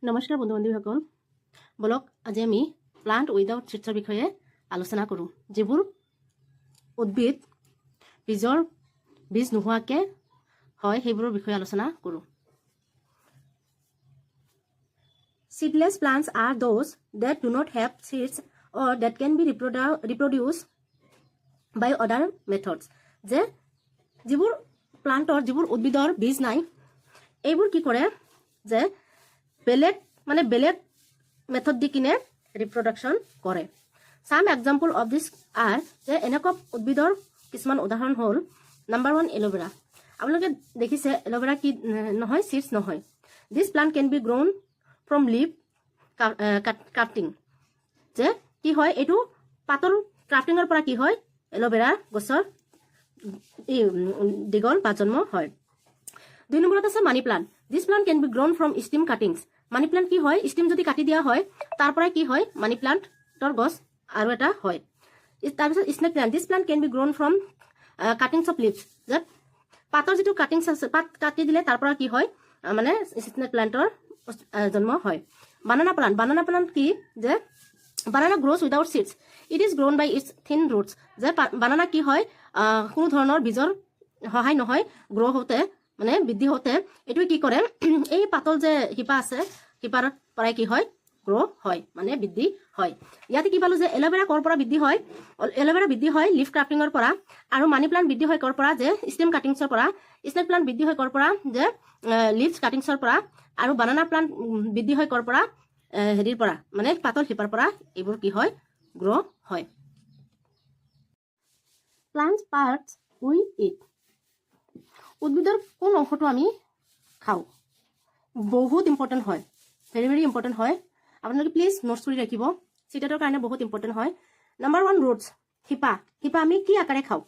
নমস্কাৰ বন্ধু বান্ধৱীসকল, বলক আজি আমি প্লান্ট উইদাউট চিডছৰ বিষয়ে আলোচনা কৰোঁ, যিবোৰ উদ্ভিদ বীজ নোহোৱাকৈ হয় সেইবোৰৰ বিষয়ে আলোচনা কৰোঁ। Seedless plants are those that do not have seeds or that can be reproduced by other methods. যে যিবোৰ প্লান্টৰ যিবোৰ উদ্ভিদৰ বীজ নাই, এইবোৰ কি কৰে যে বেলেগ মেথড দি কিনে ৰিপ্ৰডাকশ্যন কৰে। সাম এক্সাম্পল অফ দিছ আৰ যে এনেকুৱা উদ্ভিদৰ কিছুমান উদাহৰণ হ'ল নাম্বাৰ 1 এল'ভেৰা। আপোনালোকে দেখিছে এল'ভেৰা কি নহয়, চিডছ নহয়। This plant can be grown from leaf crafting. যে কি হয়, এইটো পাতল ক্ৰাফটিঙৰ পৰা কি হয়, এল'ভেৰা গছৰ দীঘল বা জন্ম হয়। 2 নম্বৰত আছে money plant. This plant can be grown from stem cuttings. Money plant কি হয়, ষ্টিম যদি কাটি দিয়া হয় তাৰ পৰা কি হয়, মানি প্লান্টৰ গছ আৰু এটা হয়। তাৰপিছত snake plant. This plant can be grown from cuttings of leaves. যে পাতৰ যিটো কাটিংছ আছে, পাত কাটি দিলে তাৰ পৰা কি হয়, মানে স্নেক প্লান্টৰ জন্ম হয়। বানানা প্লান্ট কি, যে banana grows without seeds. It is grown by its thin roots. যে বানানা কি হয়, কোনো ধৰণৰ বীজৰ সহায় নহয় গ্ৰ' হওঁতে, মানে বৃদ্ধি হওঁতে এইটোৱে কি কৰে, এই পাতল যে শিপা আছে, শিপাৰ পৰাই কি হয়, গ্ৰ' হয়, মানে বৃদ্ধি হয়। ইয়াতে কি পালো যে এল'ভেৰা ক'ৰ পৰা বৃদ্ধি হয়, এল'ভেৰা বৃদ্ধি হয় লিফ ক্ৰাফটিঙৰ পৰা, আৰু মানি প্লান্ট বৃদ্ধি হয় ক'ৰ পৰা, যে ষ্টেম কাটিংছৰ পৰা। স্নেক প্লান্ট বৃদ্ধি হয় ক'ৰ পৰা, যে লিভছ কাটিংছৰ পৰা, আৰু বানানা প্লান্ট বৃদ্ধি হয় ক'ৰ পৰা, হেৰিৰ পৰা, মানে পাতল শিপাৰ পৰা এইবোৰ কি হয়, গ্ৰ' হয়। প্লান্টছ পাৰ্টছ উই ইট। উদ্ভিদৰ কোন অংশটো আমি খাওঁ, বহুত ইম্পৰ্টেণ্ট হয়, ভেৰি ভেৰি ইম্পৰ্টেণ্ট হয়। আপোনালোকে প্লিজ নোটছ কৰি ৰাখিব, চিটেটৰ কাৰণে বহুত ইম্পৰ্টেণ্ট হয়। নাম্বাৰ 1 ৰুটছ, শিপা আমি কি আকাৰে খাওঁ?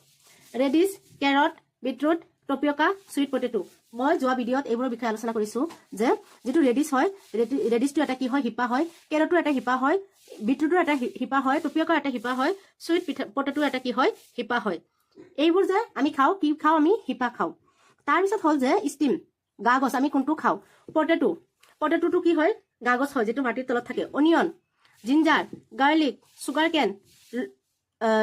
Radish, carrot, beetroot, tapioca, sweet potato. মই যোৱা ভিডিঅ'ত এইবোৰৰ বিষয়ে আলোচনা কৰিছোঁ যে যিটো ৰেডিছ হয়, ৰেডিছটো এটা কি হয়, শিপা হয়। কেৰটো এটা শিপা হয়, বিটৰুটো এটা শিপা হয়, টপিয়কা এটা শিপা হয়, চুইট পটেটো এটা কি হয়, শিপা হয়। এইবোৰ যে আমি খাওঁ, কি খাওঁ, আমি শিপা খাওঁ। তাৰপিছত হ'ল যে ষ্টিম, গা গছ, আমি কোনটো খাওঁ? পটেটোটো কি হয়, গা গছ হয়, যিটো মাটিৰ তলত থাকে। অনিয়ন, জিঞ্জাৰ, গাৰ্লিক, চুগাৰ কেন,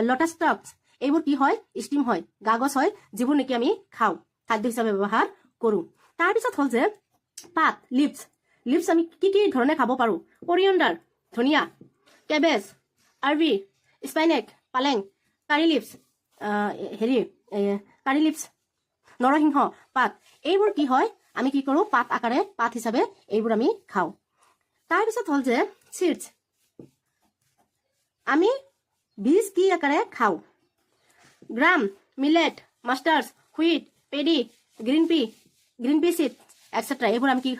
লটাছ ষ্টকছ, এইবোৰ কি হয়, ষ্টিম হয়, গা গছ হয়, যিবোৰ নেকি আমি খাওঁ, খাদ্য হিচাপে ব্যৱহাৰ কৰোঁ। তাৰপিছত হ'ল যে পাত, লিভছ আমি কি কি ধৰণে খাব পাৰোঁ? কৰিয়েণ্ডাৰ, ধনিয়া, কেবেজ, আৰবি, স্পাইনেক, পালেং, কাৰী লিভছ, নৰসিংহ পাত, এইবোৰ কি হয়, আমি কি কৰোঁ, পাত হিচাপে এইবোৰ আমি খাওঁ। তাৰপিছত হ'ল যে চিডছ, আমি বীজ কি আকাৰে খাওঁ? Gram, millet, mustards, wheat, paddy, green pea seed etcetera, এইবোৰ আমি কি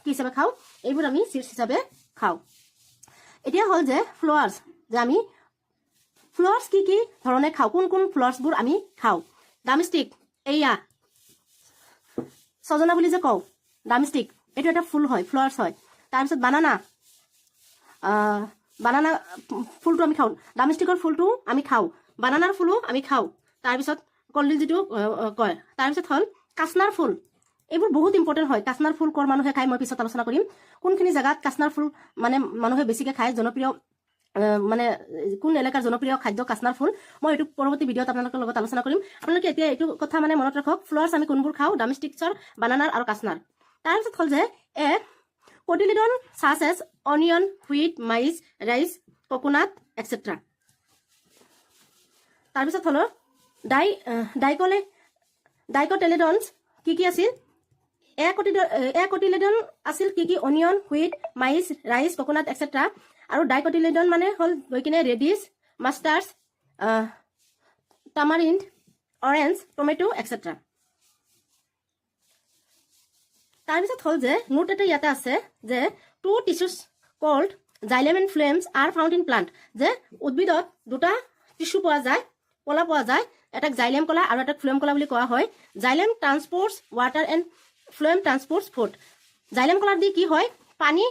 হিচাপে খাওঁ? এইবোৰ আমি চিডছ হিচাপে খাওঁ। এতিয়া হ'ল যে ফ্লাৱাৰ্ছ, যে আমি ফ্লাৱাৰ্ছ কি কি ধৰণে খাওঁ, কোন ফ্লাৱাৰ্ছবোৰ আমি খাওঁ? ডামষ্টিক, এইয়া ছজনা বুলি যে কওঁ, ডামষ্টিক, এইটো এটা ফুল হয়, ফ্লাৱাৰ্ছ হয়। তাৰপিছত বানানা ফুলটো আমি খাওঁ, ডামষ্টিকৰ ফুলটো আমি খাওঁ, বানানাৰ ফুলো আমি খাওঁ। তাৰপিছত কলডিল যিটো কয়। তাৰপিছত হ'ল কাচনাৰ ফুল, এইবোৰ বহুত ইম্পৰ্টেণ্ট হয়। কাচনাৰ ফুল ক'ৰ মানুহে খায়, মই পিছত আলোচনা কৰিম। কোনখিনি জেগাত কাচনাৰ ফুল মানে মানুহে বেছিকৈ খায়, জনপ্ৰিয়, মানে কোন এলেকাৰ জনপ্ৰিয় খাদ্য কাচনাৰ ফুল, মই এইটো পৰৱৰ্তী ভিডিঅ'ত আপোনালোকৰ লগত আলোচনা কৰিম। আপোনালোকে এতিয়া এইটো কথা মানে মনত ৰাখক, ফ্লাৱাৰ্ছ আমি কোনবোৰ খাওঁ, ডামষ্টিকছৰ, বানানাৰ আৰু কাচনাৰ। তাৰপিছত হ'ল যে cotyledon such as onion, wheat, maize, rice, coconut etcetera. তাৰপিছত হ'ল ডাইকটিলেডনছ কি কি আছিল? কটিলেডন আছিল কি কি? Onion, wheat, maize, rice, coconut etcetera. আৰু ডাইকটিলেডন মানে হ'ল গৈ কিনে radish, mustards, tamarind, orange, tomato etcetera. তাৰপিছত হ'ল যে নোট এটা ইয়াতে আছে যে 2 tissues called xylem and phloems are found in plant. যে উদ্ভিদত 2টা টিচু পোৱা যায়, কলা পোৱা যায়, এটাক জাইলেম কলা আৰু এটাক ফ্লেম কলা বুলি কোৱা হয়। Xylem transports water and phloem transports food. Xylem কলাৰ দি কি হয়, পানী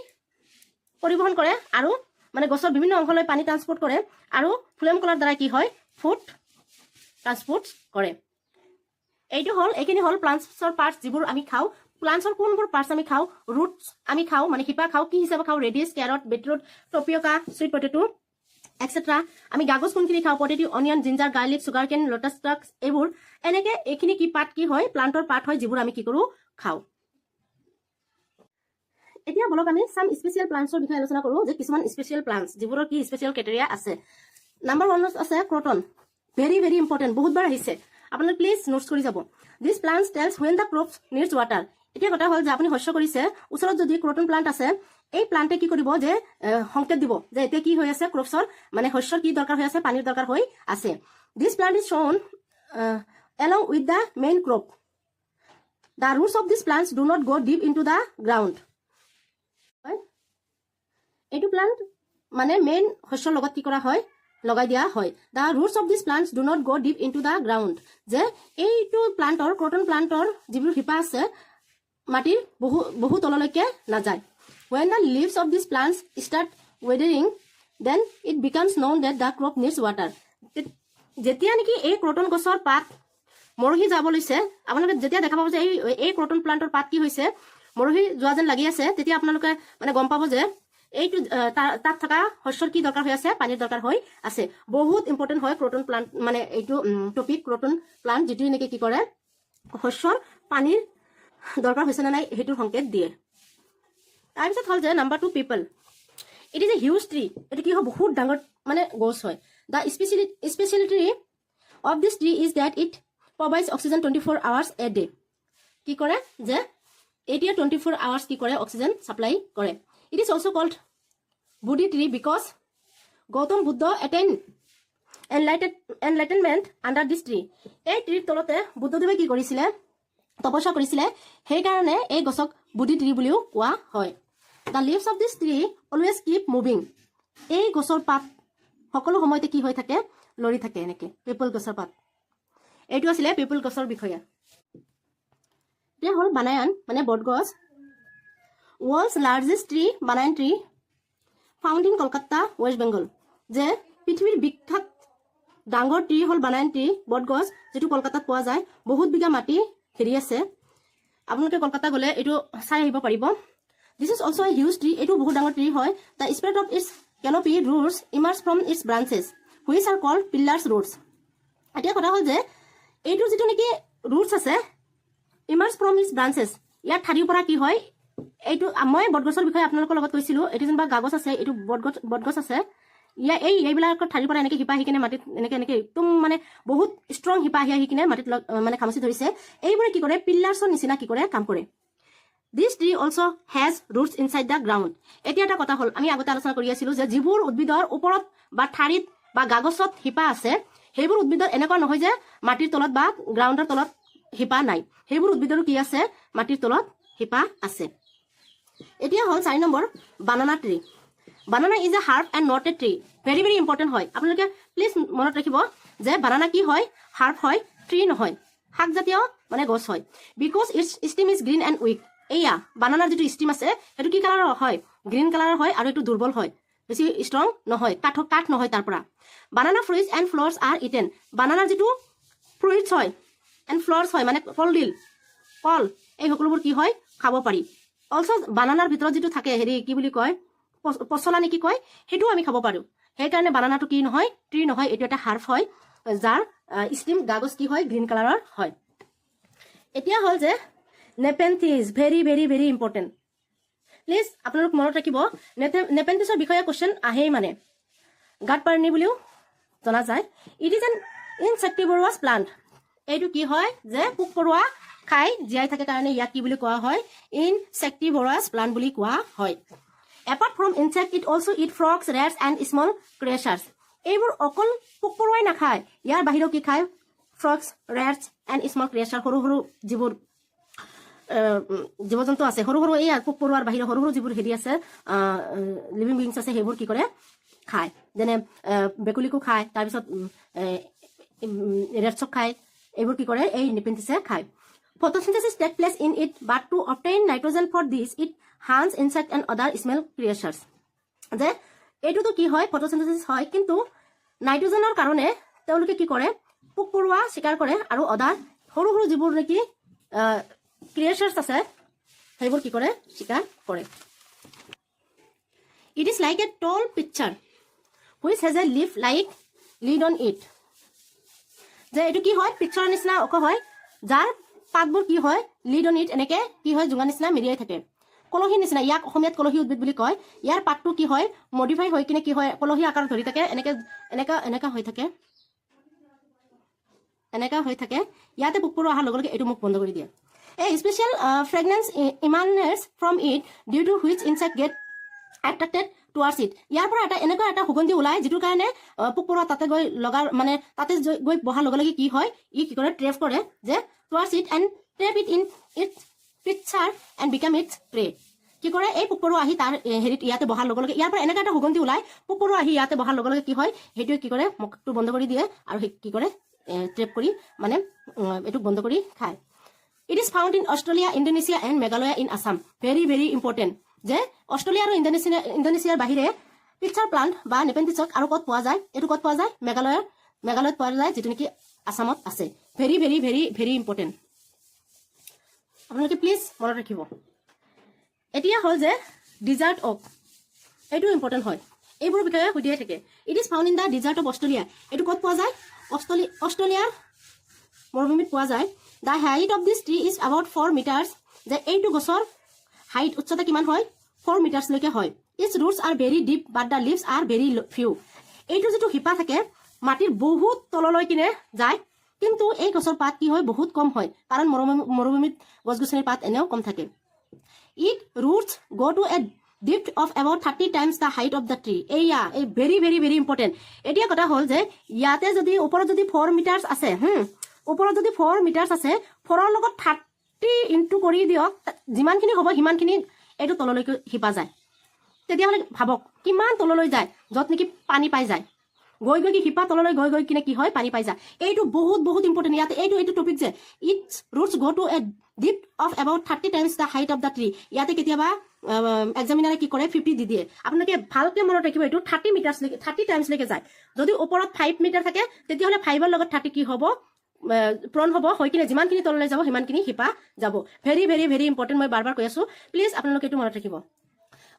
পৰিবহণ কৰে, আৰু মানে গছৰ বিভিন্ন অংশলৈ পানী ট্ৰান্সপৰ্ট কৰে, আৰু ফ্লেম কলাৰ দ্বাৰা কি হয়, ফুড ট্ৰান্সপৰ্ট কৰে। এইখিনি হ'ল প্লান্টছৰ পাৰ্টছ যিবোৰ আমি খাওঁ। প্লান্টছৰ কোনবোৰ পাৰ্টছ আমি খাওঁ ৰুটছ আমি খাওঁ মানে শিপা খাওঁ কি হিচাপে খাওঁ radish carrot beetroot tapioca sweet potato etcetera আমি গাগজ কোনখিনি খাওঁ potato onion ginger garlic sugarcane lotus stalks এইবোৰ এনেকে এইখিনি কি পাৰ্ট কি হয় প্লান্টৰ পাৰ্ট হয় যিবোৰ আমি কি কৰোঁ খাওঁ এতিয়া বলক আমি সাম স্পেচিয়েল প্লান্টছৰ বিষয়ে আলোচনা কৰোঁ যে কিছুমান স্পেচিয়েল প্লান্টছ যিবোৰৰ কি স্পেচিয়েল ক্ৰাইটেৰিয়া আছে নাম্বাৰ 1 আছে ক্ৰটন ভেৰি ভেৰি ইম্পৰ্টেণ্ট বহুতবাৰ আহিছে আপোনালোকে প্লিজ নোটছ কৰি যাব this plants tells when the crops needs water এতিয়া কথা হ'ল যে আপুনি শস্য কৰিছে ওচৰত যদি ক্ৰটন প্লান্ট আছে এই প্লান্টে কি কৰিব যে সংকেত দিব যে এতিয়া কি হৈ আছে ক্ৰপছৰ মানে শস্যৰ কি দৰকাৰ হৈ আছে পানীৰ দৰকাৰ হৈ আছে this plant is shown along with the main crop the roots of these plants do not go deep into the ground এইটো প্লান্ট মানে মেইন শস্যৰ লগত কি কৰা হয় লগাই দিয়া হয় the roots of these plants do not go deep into the ground যে এইটো প্লান্টৰ ক্ৰটন প্লান্টৰ যিবোৰ শিপা আছে মাটিৰ বহু তললৈকে নাযায় when the leaves of these plants start withering then it becomes known that the crop needs water যেতিয়া নেকি এই ক্ৰটন গছৰ পাত মৰহি যাব লৈছে আপোনালোকে যেতিয়া দেখা পাব যে এই ক্ৰটন প্লান্টৰ পাত কি হৈছে মৰহি যোৱা যেন লাগি আছে তেতিয়া আপোনালোকে মানে গম পাব যে এইটো তাত থকা শস্যৰ কি দৰকাৰ হৈ আছে পানীৰ দৰকাৰ হৈ আছে বহুত ইম্পৰ্টেণ্ট হয় ক্ৰটন প্লান্ট মানে এইটো টপিক ক্ৰটন প্লান্ট যিটো নেকি কি কৰে শস্যৰ পানীৰ দৰকাৰ হৈছে নে নাই সেইটোৰ সংকেত দিয়ে তাৰপিছত হ'ল যে number 2 peepal it is a huge tree এইটো কি হয় বহুত ডাঙৰ মানে গছ হয় the speciality of this tree is that it provides oxygen 24 hours a day কি কৰে যে এতিয়া 24 আৱাৰ্ছ কি কৰে অক্সিজেন ছাপ্লাই কৰে it is also' called Bodhi tree because Gautam Buddha attain enlightenment under this tree এই ট্ৰীৰ তলতে বুদ্ধদেৱে কি কৰিছিলে তপস্যা কৰিছিলে সেইকাৰণে এই গছক বুদ্ধি ট্ৰী বুলিও কোৱা হয় the leaves of this tree always keep moving এই গছৰ পাত সকলো সময়তে কি হৈ থাকে লৰি থাকে এনেকে পিপল গছৰ পাত এইটো আছিলে পিপল গছৰ বিষয়ে এতিয়া হ'ল বানায়ান মানে বটগছ world's largest tree banyan tree found in Kolkata West Bengal যে পৃথিৱীৰ বিখ্যাত ডাঙৰ ট্ৰী হ'ল বানায়ান ট্ৰী বটগছ যিটো কলকাতাত পোৱা যায় বহুত বিঘা মাটি ঘেৰি আছে আপোনালোকে কলকাতা গ'লে এইটো চাই আহিব পাৰিব this is also' a huge tree এইটো বহুত ডাঙৰ ট্ৰী হয় the spread of its canopy roots emerge from its branches which are called pillars roots এতিয়া কথা হ'ল যে এইটোৰ যিটো নেকি ৰুটছ আছে ইমাৰ্জ ফ্ৰম ইটছ ব্ৰাঞ্চেছ ইয়াৰ ঠাৰিৰ পৰা কি হয় এইটো মই বটগছৰ বিষয়ে আপোনালোকৰ লগত কৈছিলোঁ এইটো যেনিবা কাগজ আছে এইটো বটগছ আছে এইবিলাকৰ ঠাৰিৰ পৰা এনেকৈ শিপা আহি কিনে মাটিত এনেকৈ একদম মানে বহুত ষ্ট্ৰং শিপা আহি কিনে মাটিত মানে খামুচি ধৰিছে এইবোৰে কি কৰে পিলাৰ্ছৰ নিচিনা কি কৰে কাম কৰে this tree also' has roots inside the ground এতিয়া এটা কথা হ'ল আমি আগতে আলোচনা কৰি আছিলোঁ যে যিবোৰ উদ্ভিদৰ ওপৰত বা ঠাৰিত বা কাগজত শিপা আছে সেইবোৰ উদ্ভিদৰ এনেকুৱা নহয় যে মাটিৰ তলত বা গ্ৰাউণ্ডৰ তলত শিপা নাই সেইবোৰ উদ্ভিদৰো কি আছে মাটিৰ তলত শিপা আছে এতিয়া হ'ল 4 number banana tree banana is a herb and not a tree very very important হয় আপোনালোকে প্লিজ মনত ৰাখিব যে বানানা কি হয় হাৰ্ব হয় ট্ৰী নহয় শাকজাতীয় মানে গছ হয় because its stem is green and weak এয়া বানানাৰ যিটো ষ্টিম আছে সেইটো কি কালাৰৰ হয় গ্ৰীণ কালাৰৰ হয় আৰু এইটো দুৰ্বল হয় বেছি ষ্ট্ৰং নহয় কাঠ নহয় তাৰ পৰা বানানা ফ্ৰুইটছ এণ্ড ফ্লৱাৰ্ছ আৰ ইটেন বানানাৰ যিটো ফ্ৰুইটছ হয় এণ্ড ফ্লৱাৰ্ছ হয় মানে কলডিল কল এই সকলোবোৰ কি হয় খাব পাৰি অলছ' বানানাৰ ভিতৰত যিটো থাকে হেৰি কি বুলি কয় পচলা নেকি কয় সেইটোও আমি খাব পাৰোঁ সেইকাৰণে বানানাটো কি নহয় ট্ৰী নহয় এইটো এটা হাৰ্ব হয় যাৰ ষ্টিম কাগজ কি হয় গ্ৰীণ কালাৰৰ হয় এতিয়া হ'ল যে nepenthes very very very important please আপোনালোক মনত ৰাখিব নেপেন্থিছৰ বিষয়ে কুৱেশ্যন আহেই মানে গাঁতপাৰণি বুলিও জনা যায় ইট ইজ এন ইনচেক্টিভোৰাছ প্লাণ্ট এইটো কি হয় যে পোক পৰুৱা খাই জীয়াই থাকে কাৰণে ইয়াক কি বুলি কোৱা হয় ইনচেক্টিভোৰাছ প্লাণ্ট বুলি কোৱা হয় apart from insect it also' eat frogs rats and small creatures এইবোৰ অকল পোক পৰুৱাই নাখায় ইয়াৰ বাহিৰেও কি খায় frogs rats and small creature সৰু সৰু যিবোৰ জীৱ জন্তু আছে সৰু সৰু এই পোক পৰুৱাৰ বাহিৰে সৰু সৰু যিবোৰ হেৰি আছে লিভিং বিংছ আছে সেইবোৰ কি কৰে খায় যেনে বেকুলিকো খায় তাৰপিছত ৰেটছক খায় এইবোৰ কি কৰে এই নেপেন্থিছে খায় photosynthesis take place in it but to obtain nitrogen for this it hunts insect and other small creatures যে এইটোতো কি হয় photosynthesis হয় কিন্তু নাইট্ৰজেনৰ কাৰণে তেওঁলোকে কি কৰে পোক পৰুৱা শিকাৰ কৰে আৰু অদাৰ সৰু সৰু যিবোৰ নেকি ক্ৰিয়েচাৰ্ছ আছে সেইবোৰ কি কৰে স্বীকাৰ কৰে it is like a tall pitcher which has a leaf like lid on it যে এইটো কি হয় পিকচাৰৰ নিচিনা ওখ হয় যাৰ পাতবোৰ কি হয় লিড অন ইট এনেকে কি হয় জোঙা নিচিনা মেৰিয়াই থাকে কলহীৰ নিচিনা ইয়াক অসমীয়াত কলহী উদ্ভিদ বুলি কয় ইয়াৰ পাতটো কি হয় মডিফাই হৈ কিনে কি হয় কলহী আকাৰত ধৰি থাকে এনেকে এনেকা এনেকা হৈ থাকে ইয়াতে পোক পৰুৱা অহাৰ লগে লগে এইটো মুখ বন্ধ কৰি দিয়ে a special fragrance emanates from it due to which insect get attracted towards it ইয়াৰ পৰা এনেকুৱা এটা সুগন্ধি ওলাই যিটোৰ কাৰণে পোক পৰুৱা তাতে গৈ লগাৰ মানে তাতে গৈ বহাৰ লগে লগে কি হয় ই কি কৰে ট্ৰেপ কৰে যে towards it and trap it in its pitcher and become its prey কি কৰে এই পোক পৰুৱা আহি তাৰ হেৰিত ইয়াতে বহাৰ লগে লগে ইয়াৰ পৰা এনেকুৱা এটা সুগন্ধি ওলাই পোক পৰুৱা আহি ইয়াতে বহাৰ লগে লগে কি হয় সেইটোৱে কি কৰে মুখটো বন্ধ কৰি দিয়ে আৰু কি কৰে ট্ৰেপ কৰি মানে এইটোক বন্ধ কৰি খায় it is found in Australia Indonesia and Meghalaya in Assam very very important যে অষ্ট্ৰেলিয়া আৰু ইণ্ডোনেছিয়াৰ বাহিৰে পিকচাৰ প্লাণ্ট বা নেপেণ্টিছক আৰু ক'ত পোৱা যায় এইটো ক'ত পোৱা যায় মেঘালয়ত পোৱা যায় যিটো নেকি আছামত আছে very very very very important আপোনালোকে প্লিজ মনত ৰাখিব এতিয়া হ'ল যে ডিজাৰ্ট ওক এইটো ইম্পৰ্টেণ্ট হয় এইবোৰ বিষয়ে সুধিয়ে থাকে it is found in the desert of Australia এইটো ক'ত পোৱা যায় অষ্ট্ৰেলিয়াৰ মৰুভূমিত পোৱা যায় the height of this tree is about 4 metres যে এইটো গছৰ হাইট উচ্চতা কিমান হয় 4 মিটাৰ্ছলৈকে হয় its roots are very deep but the leaves are very few এইটো যিটো শিপা থাকে মাটিৰ বহুত তললৈ কিনে যায় কিন্তু এই গছৰ পাত কি হয় বহুত কম হয় কাৰণ মৰুভূমিত গছ গছনিৰ পাত এনেও কম থাকে it roots go to a deep of about 30 times the height of the tree এইয়া এই ভেৰি ভেৰি ভেৰি ইম্পৰ্টেণ্ট এতিয়া কথা হ'ল যে ইয়াতে যদি ওপৰত যদি 4 মিটাৰ্ছ আছে ওপৰত যদি 4 মিটাৰ্ছ আছে 4ৰ লগত 30 ইনটু কৰি দিয়ক যিমানখিনি হ'ব সিমানখিনি এইটো তললৈকে শিপা যায় তেতিয়াহ'লে ভাবক কিমান তললৈ যায় য'ত নেকি পানী পাই যায় গৈ গৈ কি শিপা তললৈ গৈ গৈ কিনে কি হয় পানী পাই যায় এইটো বহুত বহুত ইম্পৰ্টেণ্ট ইয়াতে এইটো টপিক যে its roots go to a deep of about 30 times the height of the tree ইয়াতে কেতিয়াবা এক্সামিনাৰে কি কৰে 50 দি দিয়ে আপোনালোকে ভালকে মনত ৰাখিব এইটো 30 মিটাৰ্ছলৈকে 30 টাইমছলৈকে যায় যদি ওপৰত 5 মিটাৰ থাকে তেতিয়াহ'লে 5ৰ লগত 30 কি হ'ব প্ৰণ হ'ব হৈ কিনে যিমানখিনি তললৈ যাব সিমানখিনি শিপা যাব ভেৰি ভেৰি ভেৰি ইম্পৰ্টেণ্ট মই বাৰ বাৰ কৈ আছো প্লিজ আপোনালোকে এইটো মনত ৰাখিব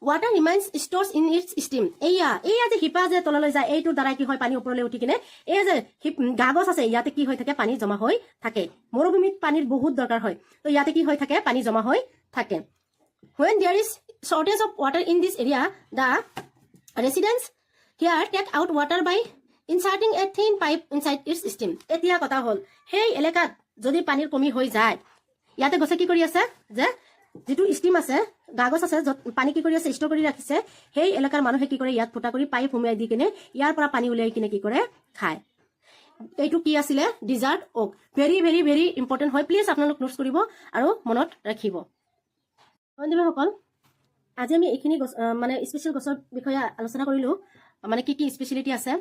water remains stores in its stem এইয়া যে শিপা যে তললৈ যায় এইটোৰ দ্বাৰাই কি হয় পানী ওপৰলৈ উঠি কিনে এই যে গাগছ আছে ইয়াতে কি হৈ থাকে পানী জমা হৈ থাকে মৰুভূমিত পানীৰ বহুত দৰকাৰ হয় তো ইয়াতে কি হৈ থাকে পানী জমা হৈ থাকে when there is shortage of water in this area the residents here take out water by inserting a thin pipe inside its stem এতিয়া কথা হ'ল সেই এলেকাত যদি পানীৰ কমি হৈ যায় ইয়াতে গছে কি কৰি আছে যে যিটো ষ্টিম আছে গাগছ আছে য'ত পানী কি কৰি আছে ষ্ট'ৰ কৰি ৰাখিছে সেই এলেকাৰ মানুহে কি কৰে ইয়াত ফুটা কৰি পাইপ সুমিয়াই দি কিনে ইয়াৰ পৰা পানী উলিয়াই কিনে কি কৰে খায় এইটো কি আছিলে ডিজাৰ্ট ওক ভেৰি ভেৰি ভেৰি ইম্পৰ্টেণ্ট হয় প্লিজ আপোনালোক নোটছ কৰিব আৰু মনত ৰাখিব বন্ধুসকল আজি আমি এইখিনি মানে স্পেচিয়েল গছৰ বিষয়ে আলোচনা কৰিলোঁ মানে কি কি স্পেচিয়েলিটি আছে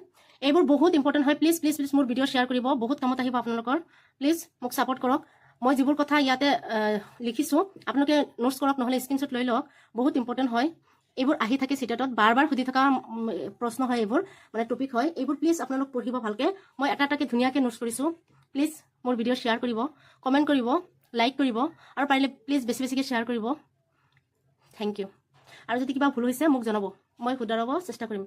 এইবোৰ বহুত ইম্পৰ্টেণ্ট হয় প্লিজ প্লিজ প্লিজ মোৰ ভিডিঅ' শ্বেয়াৰ কৰিব বহুত কামত আহিব আপোনালোকৰ প্লিজ মোক ছাপোৰ্ট কৰক মই যিবোৰ কথা ইয়াতে লিখিছোঁ আপোনালোকে নোটছ কৰক নহ'লে স্ক্ৰীনশ্বট লৈ লওক বহুত ইম্পৰ্টেণ্ট হয় এইবোৰ আহি থাকে চিটেটত বাৰ বাৰ সুধি থকা প্ৰশ্ন হয় এইবোৰ মানে টপিক হয় এইবোৰ প্লিজ আপোনালোক পঢ়িব ভালকৈ মই এটা এটাকৈ ধুনীয়াকৈ নোটছ কৰিছোঁ প্লিজ মোৰ ভিডিঅ' শ্বেয়াৰ কৰিব কমেণ্ট কৰিব লাইক কৰিব আৰু পাৰিলে প্লিজ বেছি বেছিকৈ শ্বেয়াৰ কৰিব থেংক ইউ আৰু যদি কিবা ভুল হৈছে মোক জনাব মই শুধৰাব চেষ্টা কৰিম